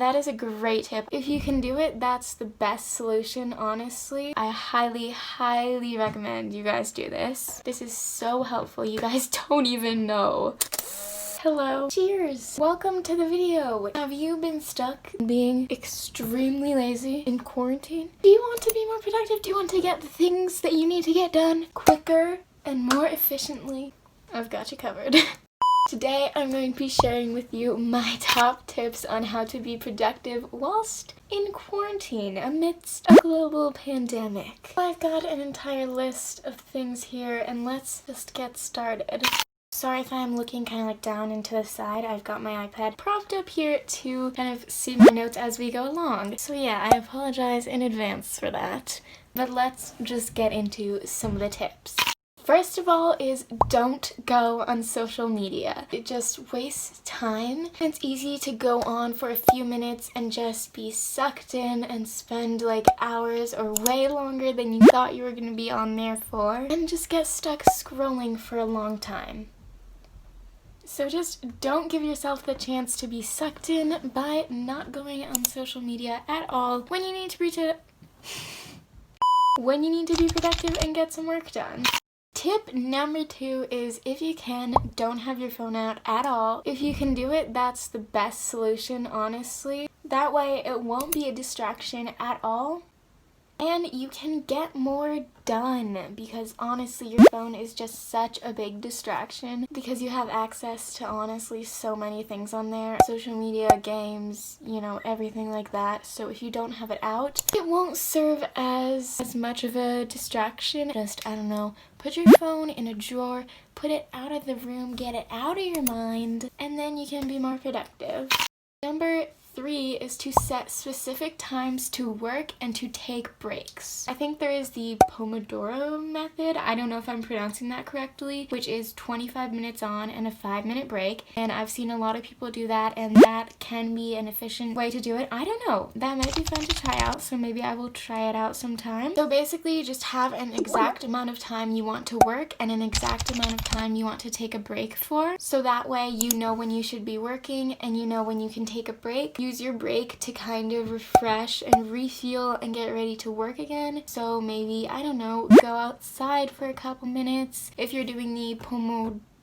That is a great tip. If you can do it, that's the best solution, honestly. I highly, highly recommend you guys do this. This is so helpful. You guys don't even know. Hello. Cheers. Welcome to the video. Have you been stuck being extremely lazy in quarantine? Do you want to be more productive? Do you want to get the things that you need to get done quicker and more efficiently? I've got you covered. Today I'm going to be sharing with you my top tips on how to be productive whilst in quarantine amidst a global pandemic. I've got an entire list of things here and let's just get started. Sorry if I'm looking kind of like down and to the side. I've got my iPad propped up here to kind of see my notes as we go along. So yeah, I apologize in advance for that. But let's just get into some of the tips. First of all is don't go on social media. It just wastes time. It's easy to go on for a few minutes and just be sucked in and spend like hours or way longer than you thought you were going to be on there for and just get stuck scrolling for a long time. So just don't give yourself the chance to be sucked in by not going on social media at all when you need to be productive and get some work done. Tip number 2 is if you can, don't have your phone out at all. If you can do it, that's the best solution, honestly. That way it won't be a distraction at all. And you can get more done because honestly your phone is just such a big distraction because you have access to honestly so many things on there. Social media, games, you know, everything like that. So if you don't have it out, it won't serve as much of a distraction. Just, I don't know, put your phone in a drawer, put it out of the room, get it out of your mind, and then you can be more productive. Number 3 is to set specific times to work and to take breaks. I think there is the Pomodoro method, I don't know if I'm pronouncing that correctly, which is 25 minutes on and a 5-minute break. And I've seen a lot of people do that and that can be an efficient way to do it. I don't know, that might be fun to try out, so maybe I will try it out sometime. So basically you just have an exact amount of time you want to work and an exact amount of time you want to take a break for. So that way you know when you should be working and you know when you can take a break. Use your break to kind of refresh and refuel and get ready to work again. So maybe, I don't know, go outside for a couple minutes. If you're doing the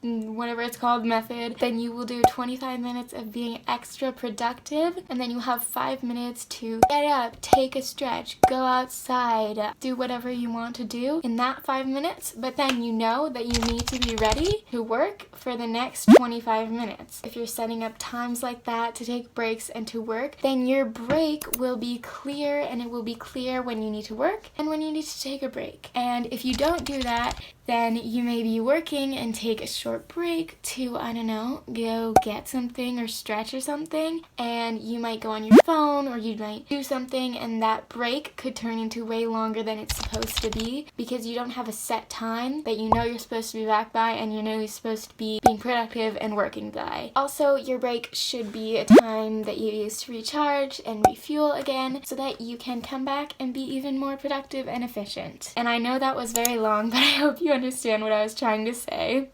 whatever it's called method, then you will do 25 minutes of being extra productive and then you have 5 minutes to get up, take a stretch, go outside, do whatever you want to do in that 5 minutes, but then you know that you need to be ready to work for the next 25 minutes. If you're setting up times like that to take breaks and to work, then your break will be clear and it will be clear when you need to work and when you need to take a break. And if you don't do that, then you may be working and take a short break to, I don't know, go get something or stretch or something, and you might go on your phone or you might do something and that break could turn into way longer than it's supposed to be because you don't have a set time that you know you're supposed to be back by and you know you're supposed to be being productive and working by. Also, your break should be a time that you use to recharge and refuel again so that you can come back and be even more productive and efficient. And I know that was very long, but I hope you understand what I was trying to say.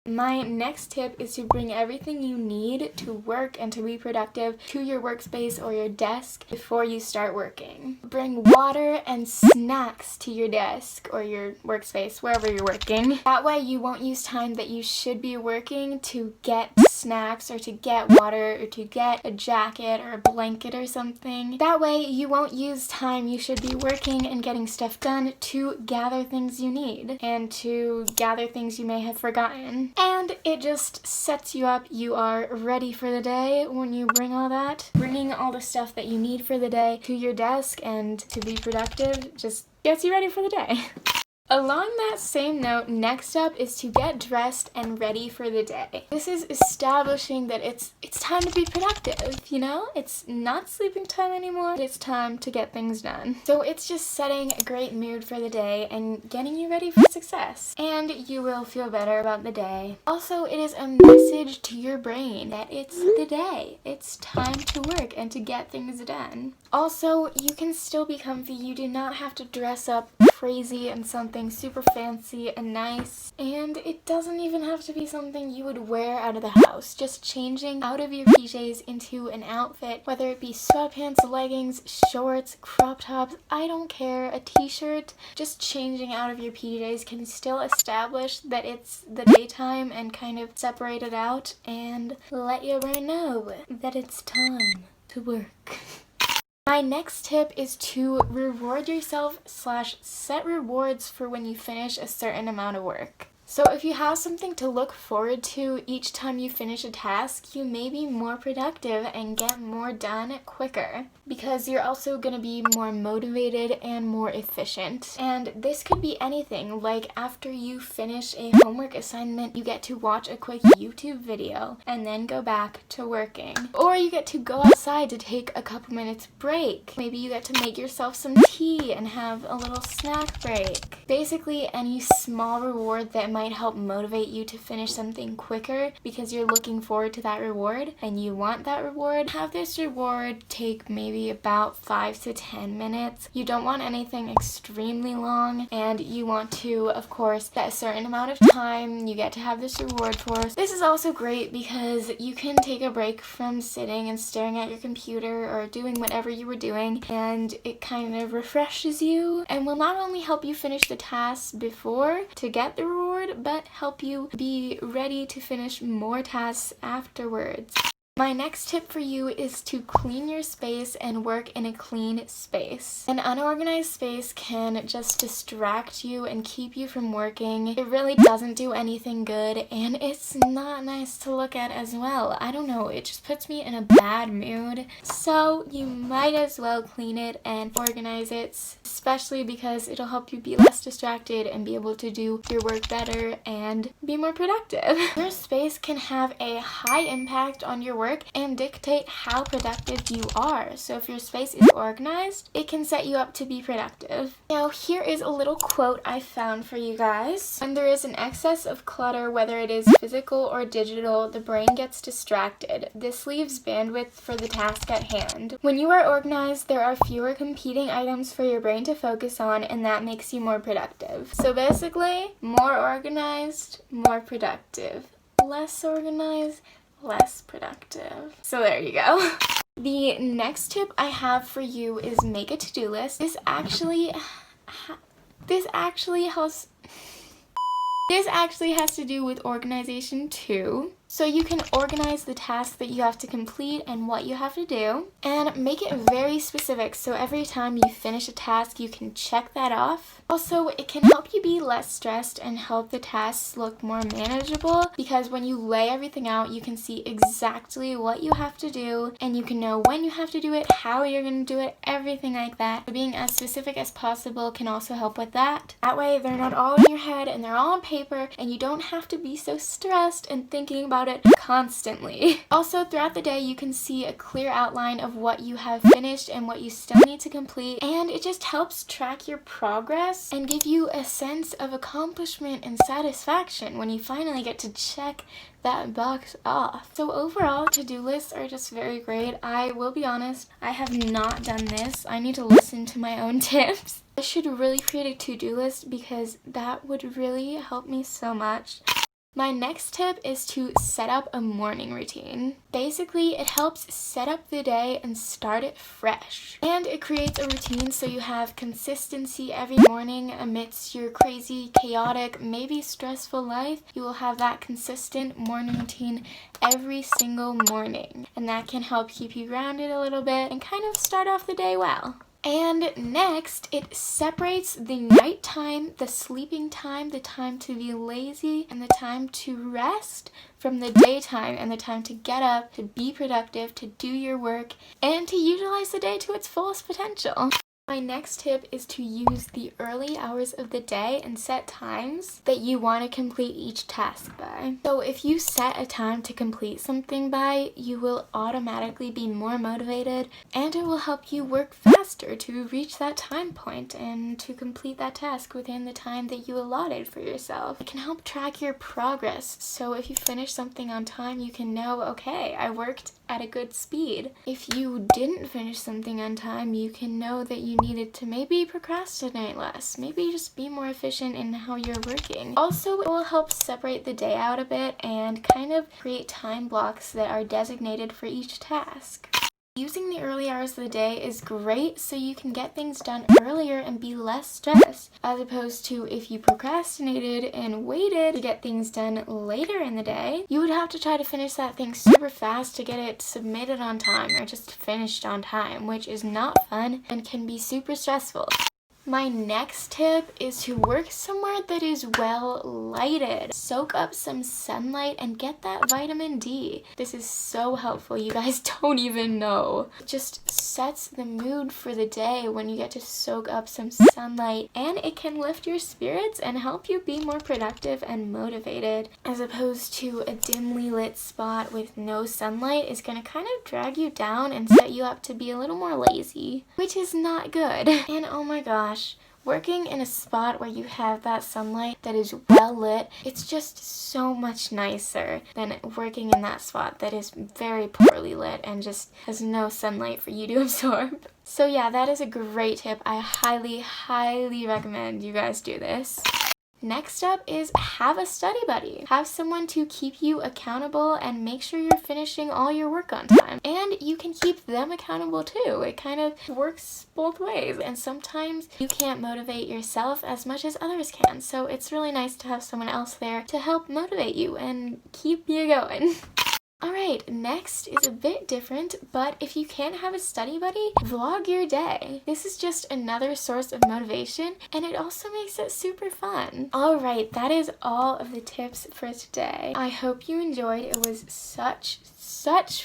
My next tip is to bring everything you need to work and to be productive to your workspace or your desk before you start working. Bring water and snacks to your desk or your workspace, wherever you're working. That way you won't use time that you should be working to get snacks or to get water or to get a jacket or a blanket or something. That way you won't use time you should be working and getting stuff done to gather things you need and to gather things you may have forgotten. And it just sets you up. You are ready for the day when you bring all that. Bringing all the stuff that you need for the day to your desk and to be productive just gets you ready for the day. Along that same note, next up is to get dressed and ready for the day. This is establishing that it's time to be productive, you know? It's not sleeping time anymore. It's time to get things done. So it's just setting a great mood for the day and getting you ready for success. And you will feel better about the day. Also, it is a message to your brain that it's the day. It's time to work and to get things done. Also, you can still be comfy. You do not have to dress up crazy and something super fancy and nice. And it doesn't even have to be something you would wear out of the house. Just changing out of your PJs into an outfit, whether it be sweatpants, leggings, shorts, crop tops, I don't care, a t-shirt, just changing out of your PJs can still establish that it's the daytime and kind of separate it out and let your brain know that it's time to work. My next tip is to reward yourself / set rewards for when you finish a certain amount of work. So if you have something to look forward to each time you finish a task, you may be more productive and get more done quicker because you're also going to be more motivated and more efficient. And this could be anything, like after you finish a homework assignment, you get to watch a quick YouTube video and then go back to working. Or you get to go outside to take a couple minutes break. Maybe you get to make yourself some tea and have a little snack break. Basically, any small reward that might help motivate you to finish something quicker because you're looking forward to that reward and you want that reward. Have this reward take maybe about 5 to 10 minutes. You don't want anything extremely long, and you want to, of course, set a certain amount of time you get to have this reward for. This is also great because you can take a break from sitting and staring at your computer or doing whatever you were doing, and it kind of refreshes you and will not only help you finish the tasks before to get the reward, but help you be ready to finish more tasks afterwards. My next tip for you is to clean your space and work in a clean space. An unorganized space can just distract you and keep you from working. It really doesn't do anything good, and it's not nice to look at as well. I don't know, it just puts me in a bad mood. So you might as well clean it and organize it, especially because it'll help you be less distracted and be able to do your work better and be more productive. Your space can have a high impact on your work and dictate how productive you are. So if your space is organized, it can set you up to be productive. Now here is a little quote I found for you guys. When there is an excess of clutter, whether it is physical or digital, the brain gets distracted. This leaves bandwidth for the task at hand. When you are organized, there are fewer competing items for your brain to focus on, and that makes you more productive. So basically, more organized, more productive. Less organized, less productive. So there you go. The next tip I have for you is make a to-do list. This actually has to do with organization too. So you can organize the tasks that you have to complete and what you have to do, and make it very specific so every time you finish a task you can check that off. Also, it can help you be less stressed and help the tasks look more manageable because when you lay everything out you can see exactly what you have to do and you can know when you have to do it, how you're going to do it, everything like that. So being as specific as possible can also help with that. That way they're not all in your head and they're all on paper and you don't have to be so stressed and thinking about it constantly. Also, throughout the day you can see a clear outline of what you have finished and what you still need to complete, and it just helps track your progress and give you a sense of accomplishment and satisfaction when you finally get to check that box off. So overall, to-do lists are just very great. I will be honest, I have not done this. I need to listen to my own tips. I should really create a to-do list because that would really help me so much. My next tip is to set up a morning routine. Basically, it helps set up the day and start it fresh. And it creates a routine so you have consistency every morning amidst your crazy, chaotic, maybe stressful life. You will have that consistent morning routine every single morning. And that can help keep you grounded a little bit and kind of start off the day well. And next, it separates the nighttime, the sleeping time, the time to be lazy, and the time to rest from the daytime and the time to get up, to be productive, to do your work, and to utilize the day to its fullest potential. My next tip is to use the early hours of the day and set times that you want to complete each task by. So if you set a time to complete something by, you will automatically be more motivated and it will help you work faster to reach that time point and to complete that task within the time that you allotted for yourself. It can help track your progress, so if you finish something on time, you can know, okay, I worked at a good speed. If you didn't finish something on time, you can know that you needed to maybe procrastinate less, maybe just be more efficient in how you're working. Also, it will help separate the day out a bit and kind of create time blocks that are designated for each task. Using the early hours of the day is great so you can get things done earlier and be less stressed, as opposed to if you procrastinated and waited to get things done later in the day, you would have to try to finish that thing super fast to get it submitted on time or just finished on time, which is not fun and can be super stressful. My next tip is to work somewhere that is well lighted. Soak up some sunlight and get that vitamin D. This is so helpful, you guys don't even know. It just sets the mood for the day when you get to soak up some sunlight, and it can lift your spirits and help you be more productive and motivated, as opposed to a dimly lit spot with no sunlight is going to kind of drag you down and set you up to be a little more lazy, which is not good. And oh my gosh, working in a spot where you have that sunlight that is well lit, it's just so much nicer than working in that spot that is very poorly lit and just has no sunlight for you to absorb. So yeah, that is a great tip. I highly recommend you guys do this. Next up is have a study buddy. Have someone to keep you accountable and make sure you're finishing all your work on time. And you can keep them accountable too. It kind of works both ways. And sometimes you can't motivate yourself as much as others can. So it's really nice to have someone else there to help motivate you and keep you going. Alright, next is a bit different, but if you can't have a study buddy, vlog your day. This is just another source of motivation, and it also makes it super fun. Alright, that is all of the tips for today. I hope you enjoyed. It was such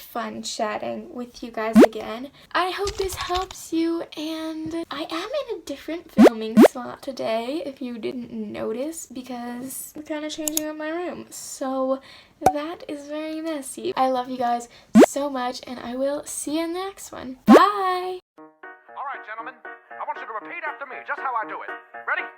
fun chatting with you guys again. I hope this helps you, and I am in a different filming slot today, if you didn't notice, because I'm kind of changing up my room. So that is very messy. I love you guys so much, and I will see you in the next one. Bye! All right, gentlemen, I want you to repeat after me just how I do it. Ready?